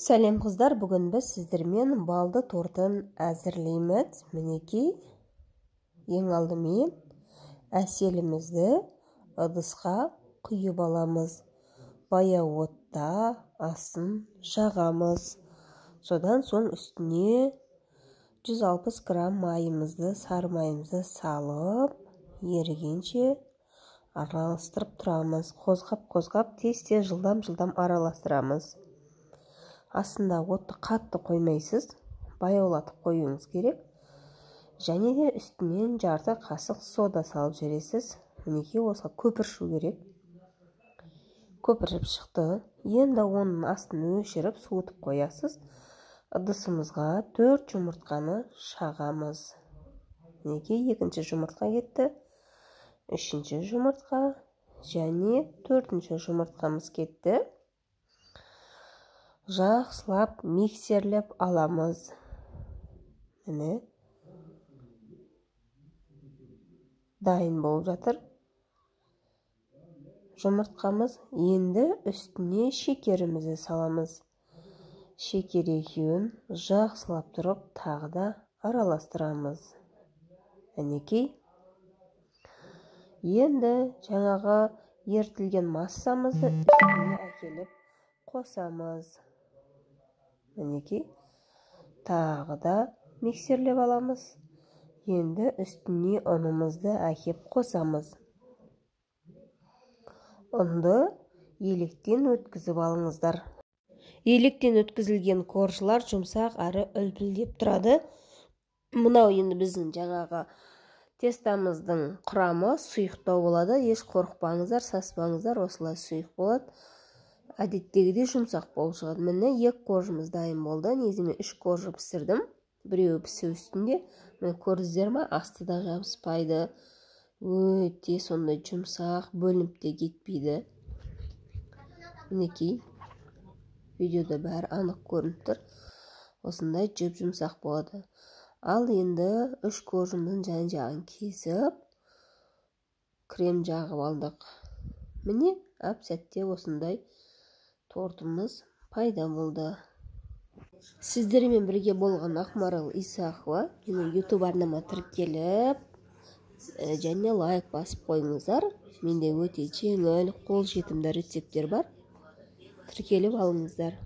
Сәлем қыздар, бүгін біз сіздермен балды тортын әзірлейміз. Мінекей, ең алдымен әселімізді ыдысқа құйып аламыз. Баяу отта асын жағамыз. Содан соң үстіне 160 грамм майымызды, сары майымызды салып, ерігенше араластырып тұрамыз. Қозғап, тез-тез жылдам араластырамыз. Астында отты қатты қоймайсыз, баяулатып қоюыңыз керек. Және де үстінен жарты қасық сода салып жібересіз. Мінекей осыға көпіршу керек. Көпіріп шықты. Енді оның астын өшіріп суытып қоясыз. Ыдысымызға 4 жұмыртқаны шағамыз. Мінекей екінші жұмыртқа кетті. Үшінші жұмыртқа және төртінші жұмыртқамыз кетті. Жақсылап миксерлеп аламыз. Міне дайын болып жатыр жұмыртқамыз. Енді үстіне шекерімізді саламыз. Шекер екеуін жақсылап тұрып тағы да араластырамыз. Мінекей. Енді жаңағы ертілген массамызды үстіне әкеліп қосамыз. Мінекей, тағы да миксерлеп аламыз. Енді үстіне ұнымызды әкеп қосамыз. Ұнды електен өткізіп алыңыздар. Електен өткізілген коржылар жұмсақ әрі үлпілдеп тұрады. Мынау енді біздің жаңағы тестамыздың құрамы сұйықтау болады. Еш қорықпаңыздар, саспаңыздар, осылай сұйық болады. Әдеттегідей жұмсақ болып шығады. Міне 2 коржымыз дайын болды. Негізімен 3 коржы пісірдім. Біреуі пісу үстінде. Міне көрдіңіздер ме? Асты да жабыспайды. Өте сондай жұмсақ, бөлініп те кетпейді. Мінекей, видеода бәрі анық көрініп тұр. Осындай жіп жұмсақ болады. Ал енді 3 коржымның жан-жағын кесіп, крем жағып алдық. Міне, әп-сәтте осындай тортымыз пайда болды. Сіздермен бірге болған Ақмарал Исақова. Менің YouTube арнама тіркеліп, және лайк басып қойыңыздар. Менде өте жеңіл, қолжетімді рецепттер бар. Тіркеліп алыңыздар.